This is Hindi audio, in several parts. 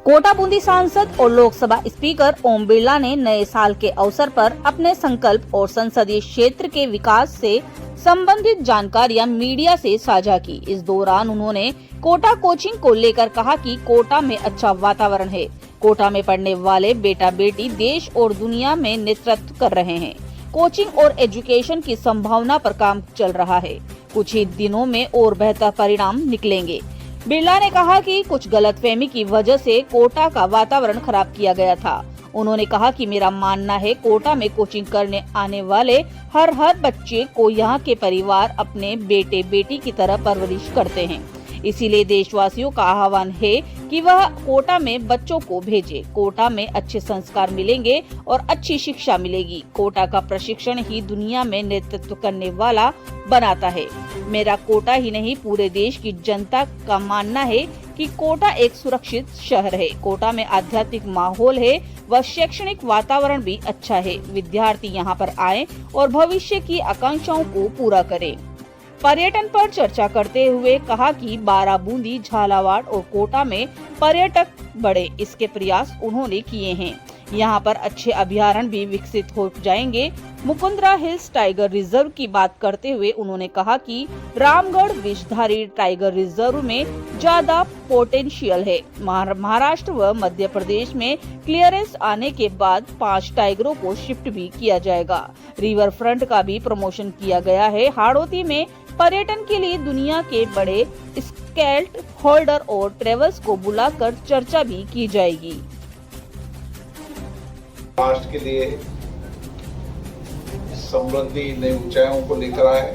कोटा बूंदी सांसद और लोकसभा स्पीकर ओम बिरला ने नए साल के अवसर पर अपने संकल्प और संसदीय क्षेत्र के विकास से संबंधित जानकारियां मीडिया से साझा की। इस दौरान उन्होंने कोटा कोचिंग को लेकर कहा कि कोटा में अच्छा वातावरण है। कोटा में पढ़ने वाले बेटा बेटी देश और दुनिया में नेतृत्व कर रहे हैं। कोचिंग और एजुकेशन की संभावना पर काम चल रहा है। कुछ ही दिनों में और बेहतर परिणाम निकलेंगे। बिरला ने कहा कि कुछ गलतफहमी की वजह से कोटा का वातावरण खराब किया गया था। उन्होंने कहा कि मेरा मानना है कोटा में कोचिंग करने आने वाले हर बच्चे को यहाँ के परिवार अपने बेटे बेटी की तरह परवरिश करते हैं। इसीलिए देशवासियों का आह्वान है कि वह कोटा में बच्चों को भेजे। कोटा में अच्छे संस्कार मिलेंगे और अच्छी शिक्षा मिलेगी। कोटा का प्रशिक्षण ही दुनिया में नेतृत्व करने वाला बनाता है। मेरा कोटा ही नहीं पूरे देश की जनता का मानना है कि कोटा एक सुरक्षित शहर है। कोटा में आध्यात्मिक माहौल है व शैक्षणिक वातावरण भी अच्छा है। विद्यार्थी यहाँ पर आए और भविष्य की आकांक्षाओं को पूरा करें। पर्यटन पर चर्चा करते हुए कहा कि बाराबूंदी, झालावाड़ और कोटा में पर्यटक बढ़े, इसके प्रयास उन्होंने किए हैं। यहाँ पर अच्छे अभयारण्य भी विकसित हो जाएंगे। मुकुंदरा हिल्स टाइगर रिजर्व की बात करते हुए उन्होंने कहा कि रामगढ़ विषधारी टाइगर रिजर्व में ज्यादा पोटेंशियल है। महाराष्ट्र व मध्य प्रदेश में क्लियरेंस आने के बाद 5 टाइगरों को शिफ्ट भी किया जाएगा। रिवर फ्रंट का भी प्रमोशन किया गया है। हाड़ौती में पर्यटन के लिए दुनिया के बड़े स्केल्ट होल्डर और ट्रेवल्स को बुलाकर चर्चा भी की जाएगी। राष्ट्र के लिए समृद्धि नई ऊंचाइयों को लेकर आए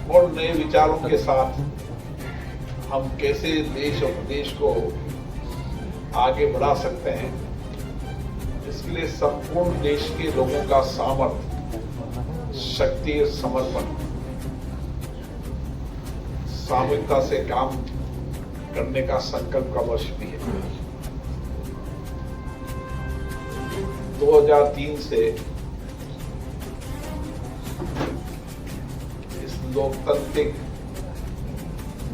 और नए विचारों के साथ हम कैसे देश और प्रदेश को आगे बढ़ा सकते हैं, इसके लिए संपूर्ण देश के लोगों का सामर्थ्य, शक्ति और समर्पण, सामूहिकता से काम करने का संकल्प का वर्ष भी है। 2003 से इस लोकतांत्रिक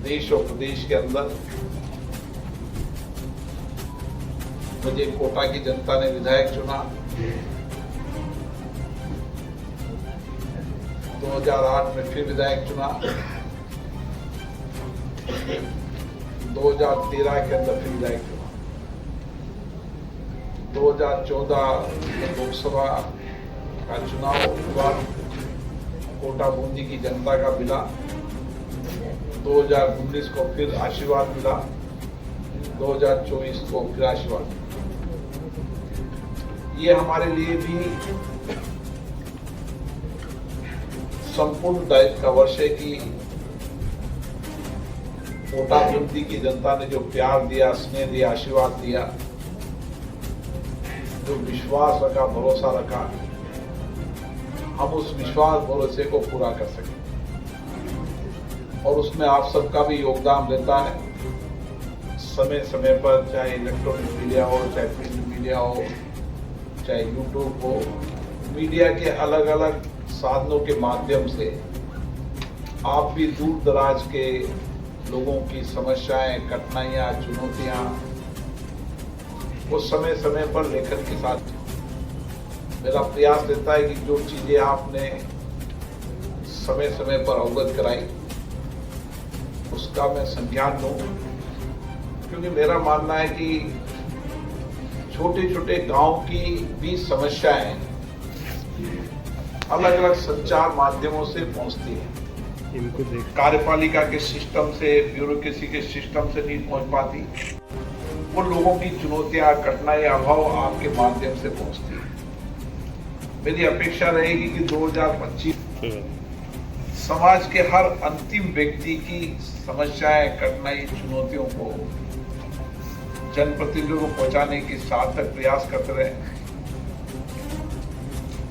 देश और प्रदेश के अंदर मुझे कोटा की जनता ने विधायक चुना। 2008 में फिर विधायक चुना। 2013 के अंदर फिर विधायक चुना। 2014 में लोकसभा का चुनाव हुआ, कोटा बूंदी की जनता का मिला। 2019 को फिर आशीर्वाद मिला। 2024 को फिर आशीर्वाद मिला। ये हमारे लिए भी संपूर्ण दायित्व का वर्ष है कि कोटा बूंदी की जनता ने जो प्यार दिया, स्नेह दिया, आशीर्वाद दिया, जो विश्वास रखा, भरोसा रखा, हम उस विश्वास भरोसे को पूरा कर सकें। और उसमें आप सबका भी योगदान रहता है। समय समय पर चाहे इलेक्ट्रॉनिक मीडिया हो, चाहे प्रिंट मीडिया हो, चाहे यूट्यूब हो, मीडिया के अलग अलग साधनों के माध्यम से आप भी दूर दराज के लोगों की समस्याएं, कठिनाइयां, चुनौतियां वो समय समय पर लेखन के साथ मेरा प्रयास रहता है कि जो चीजें आपने समय समय पर अवगत कराई उसका मैं संज्ञान लूं, क्योंकि मेरा मानना है कि छोटे छोटे गांव की भी समस्याएं अलग अलग संचार माध्यमों से पहुंचती है। कार्यपालिका के सिस्टम से, ब्यूरोक्रेसी के सिस्टम से नहीं पहुंच पाती। वो लोगों की चुनौतियां, कठिनाई, अभाव आपके माध्यम से पहुंचती है। मेरी अपेक्षा रहेगी कि 2025 समाज के हर अंतिम व्यक्ति की समस्याएं, कठिनाई, चुनौतियों को जनप्रतिनिधियों को पहुंचाने की सार्थक प्रयास करते रहे।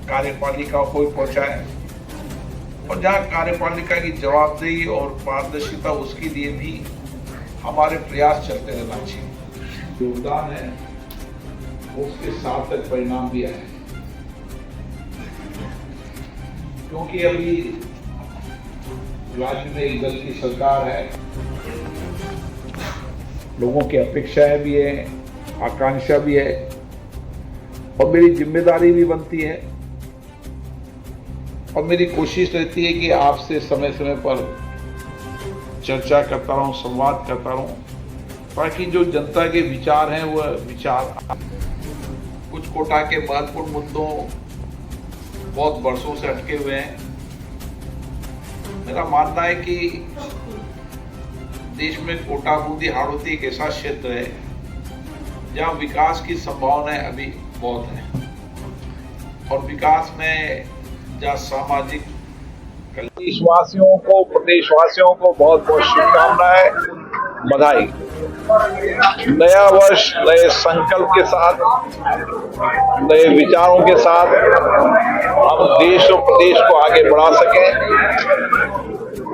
कार्यपालिका को पहुंचाए और जहां कार्यपालिका की जवाबदेही और पारदर्शिता, उसके लिए भी हमारे प्रयास चलते रहना चाहिए। योगदान है उसके सार्थक परिणाम भी आए, क्योंकि अभी राज्य में एक दल की सरकार है लोगों की अपेक्षाएं भी है, आकांक्षा भी है और मेरी जिम्मेदारी भी बनती है और मेरी कोशिश रहती है कि आपसे समय समय पर चर्चा करता रहूं, संवाद करता रहूं, ताकि जो जनता के विचार हैं वह विचार कुछ कोटा के महत्वपूर्ण मुद्दों बहुत वर्षों से अटके हुए हैं। मेरा मानना है कि देश में कोटा बूंदी हाड़ौती एक ऐसा क्षेत्र है जहां विकास की संभावनाएं अभी बहुत है और विकास में जहां सामाजिक देशवासियों को, प्रदेशवासियों को बहुत बहुत शुभकामनाएं, बधाई। नया वर्ष नए संकल्प के साथ, नए विचारों के साथ हम देश और प्रदेश को आगे बढ़ा सकें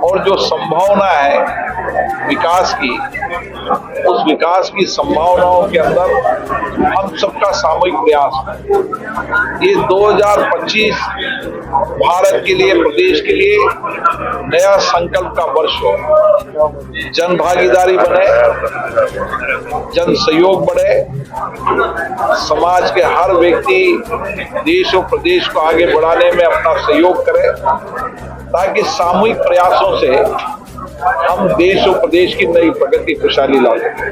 और जो संभावना है विकास की, उस विकास की संभावनाओं के अंदर हम सबका सामूहिक प्रयास। ये 2025 भारत के लिए, प्रदेश के लिए नया संकल्प का वर्ष हो। जन भागीदारी बने, जन सहयोग बढ़े, समाज के हर व्यक्ति देश और प्रदेश को आगे बढ़ाने में अपना सहयोग करे, ताकि सामूहिक प्रयासों से हम देश और प्रदेश की नई प्रगति खुशहाली ला सकें।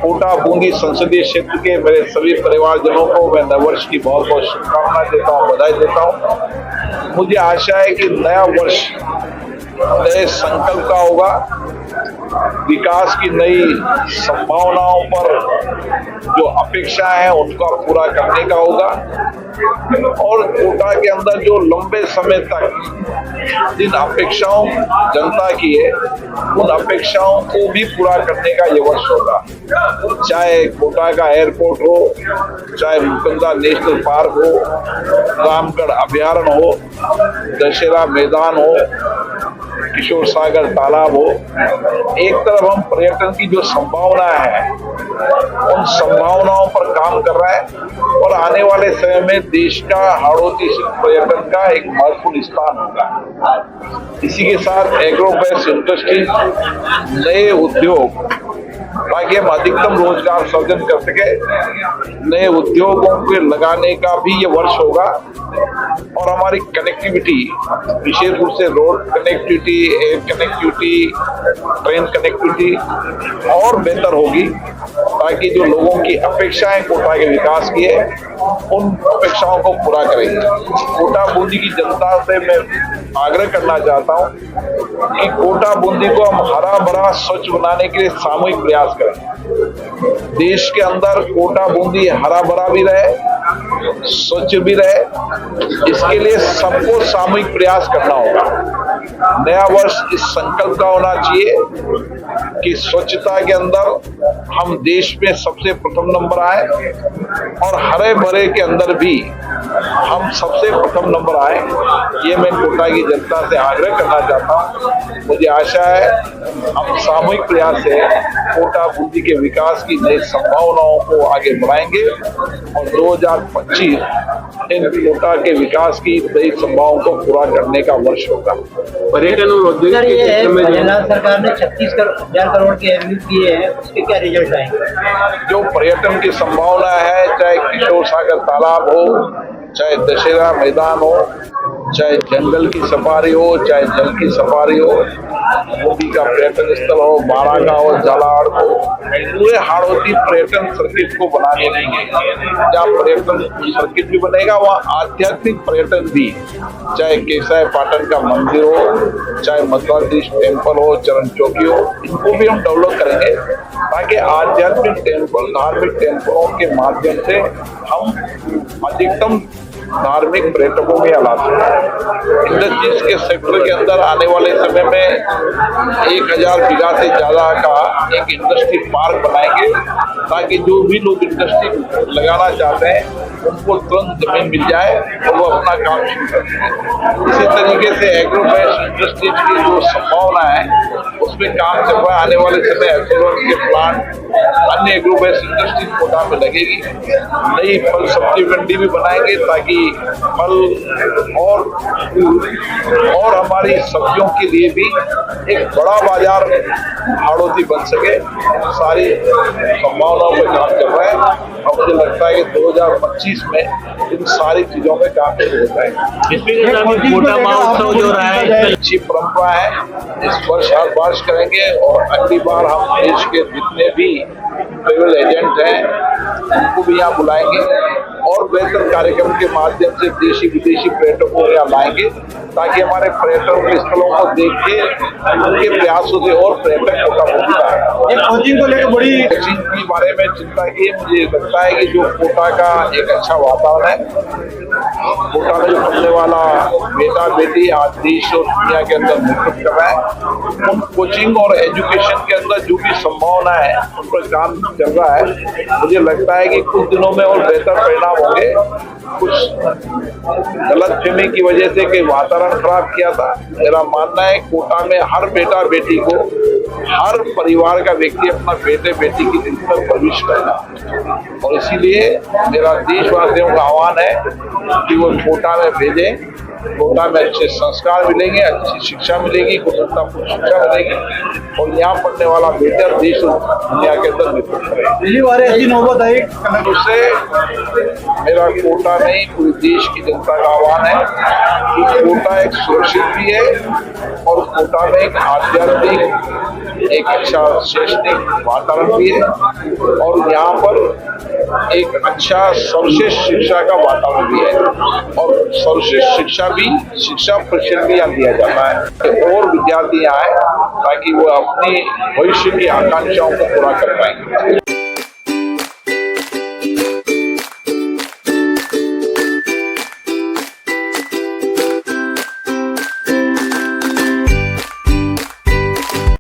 कोटा बूंदी संसदीय क्षेत्र के मेरे सभी परिवारजनों को मैं नववर्ष की बहुत बहुत शुभकामनाएं देता हूं, बधाई देता हूं। मुझे आशा है कि नया वर्ष नए संकल्प का होगा, विकास की नई संभावनाओं पर जो अपेक्षाएं हैं उनको पूरा करने का होगा और कोटा के अंदर जो लंबे समय तक जिन अपेक्षाओं जनता की है, उन अपेक्षाओं को भी पूरा करने का ये वर्ष होगा। चाहे कोटा का एयरपोर्ट हो, चाहे मुकुंदा नेशनल पार्क हो, रामगढ़ अभ्यारण्य हो, दशहरा मैदान हो, किशोर सागर तालाब हो। एक तरफ हम पर्यटन की जो संभावना है उन संभावनाओं पर काम कर रहा है और आने वाले समय में देश का हाड़ौती पर्यटन का एक महत्वपूर्ण स्थान होगा। इसी के साथ एग्रो बेस्ड इंडस्ट्री, नए उद्योग, ताकि हम अधिकतम रोजगार सृजन कर सके, नए उद्योगों को लगाने का भी ये वर्ष होगा और हमारी कनेक्टिविटी, विशेष रूप से road connectivity, air connectivity, train connectivity और बेहतर होगी, ताकि जो लोगों की अपेक्षाएं कोटा के विकास की है उन अपेक्षाओं को पूरा करेंगे। कोटा बूंदी की जनता से मैं आग्रह करना चाहता हूं कि कोटा बूंदी को हम हरा भरा स्वच्छ बनाने के लिए सामूहिक प्रयास करें। देश के अंदर कोटा बूंदी हरा भरा भी रहे, स्वच्छ भी रहे, इसके लिए सबको सामूहिक प्रयास करना होगा। नया वर्ष इस संकल्प का होना चाहिए कि स्वच्छता के अंदर हम देश में सबसे प्रथम नंबर आए और हरे भरे के अंदर भी हम सबसे प्रथम नंबर आए। ये मैं कोटा की जनता से आग्रह करना चाहता हूँ। मुझे आशा है हम सामूहिक प्रयास से कोटा बूंदी के विकास की नई संभावनाओं को आगे बढ़ाएंगे और 2025 इन कोटा के विकास की नई संभावनाओं को पूरा करने का वर्ष होगा। पर्यटन और औद्योगिक क्षेत्र में सरकार ने 36,000 करोड़ के एवरेज दिए हैं, उसके क्या रिजल्ट आएंगे? जो पर्यटन की संभावना है, चाहे किशोर सागर तालाब हो, चाहे दशहरा मैदान हो, चाहे जंगल की सफारी हो, चाहे जल की सफारी हो, मोदी का पर्यटन स्थल हो, बारागा हो, जालाड़ हो, पूरे हाड़ौती पर्यटन सर्किट को बनाने देंगे। जहाँ पर्यटन सर्किट भी बनेगा वहाँ आध्यात्मिक पर्यटन भी, चाहे केसाई पाटन का मंदिर हो, चाहे मध्वाधीश टेम्पल हो, चरण चौकी हो, इनको भी हम डेवलप करेंगे ताकि आध्यात्मिक टेम्पल, धार्मिक टेम्पलों के माध्यम से हम अधिकतम धार्मिक पर्यटकों में ला सकते। इंडस्ट्रीज के सेक्टर के अंदर आने वाले समय में 1000 बीघा से ज्यादा का एक इंडस्ट्री पार्क बनाएंगे ताकि जो भी लोग इंडस्ट्री लगाना चाहते हैं उनको तुरंत जमीन मिल जाए और वो अपना काम शुरू कर सकें। इसी तरीके से एग्रो बेस्ड इंडस्ट्रीज की जो संभावना है उसमें काम चल रहा है। आने वाले समय एथेनॉल के प्लांट, अन्य एग्रो बेस्ड इंडस्ट्री कोटा में लगेगी। नई फल सब्जी मंडी भी बनाएंगे ताकि फल और हमारी सब्जियों के लिए भी एक बड़ा बाजार हाड़ोती बन सके, सारी संभावनाओं पे काम कर रहा है और मुझे लगता है कि 2025 में इन सारी चीजों में काम शुरू होता है। स्पीकर साहब, कोटा महोत्सव जो रहा है इस पर अच्छी परंपरा है, इस वर्ष हर वर्ष करेंगे और अगली बार हम देश के जितने भी ट्रेवल एजेंट हैं उनको भी यहाँ बुलाएंगे और बेहतर कार्यक्रम के माध्यम से देशी विदेशी पर्यटकों को यहाँ लाएंगे ताकि हमारे पर्यटन के स्थलों को देख के उनके प्रयासों से और पर्यटक कोटा पहुंच पाए। कोचिंग को लेकर बड़ी कोचिंग के बारे में चिंता की, मुझे लगता है कि जो कोटा का एक अच्छा वातावरण है, कोटा में जो पढ़ने वाला बेटा बेटी आज देश और दुनिया के अंदर नेतृत्व कर रहा है, उन कोचिंग और एजुकेशन के अंदर जो भी संभावना है उन पर काम चल रहा है। मुझे लगता है कि कुछ दिनों में और बेहतर परिणाम होंगे। कुछ गलतफहमी की वजह से कि वातावरण खराब किया था, मेरा मानना है कोटा में हर बेटा बेटी को, हर परिवार का व्यक्ति अपना बेटे बेटी की जिंदगी में प्रवेश करना, और इसीलिए मेरा देशवासियों का आह्वान है कि वो कोटा में भेजें। कोटा में अच्छे संस्कार मिलेंगे, अच्छी शिक्षा मिलेगी, गुणवत्तापूर्ण शिक्षा मिलेगी और यहाँ पढ़ने वाला बेटा देश और दुनिया के अंदर नेतृत्व करेगा। पहली बार ऐसी नौबत आई। उससे मेरा कोटा नहीं पूरे देश की जनता का आह्वान है कि कोटा एक सुरक्षित भी है और कोटा में एक आध्यात्मिक एक अच्छा शैक्षणिक वातावरण भी है और यहाँ पर एक अच्छा सर्वश्रेष्ठ शिक्षा का वातावरण भी है और सर्वश्रेष्ठ शिक्षा प्रशिक्षण भी यहाँ दिया जाता है और विद्यार्थी यहाँ आए ताकि वो अपनी भविष्य की आकांक्षाओं को पूरा कर पाएंगे।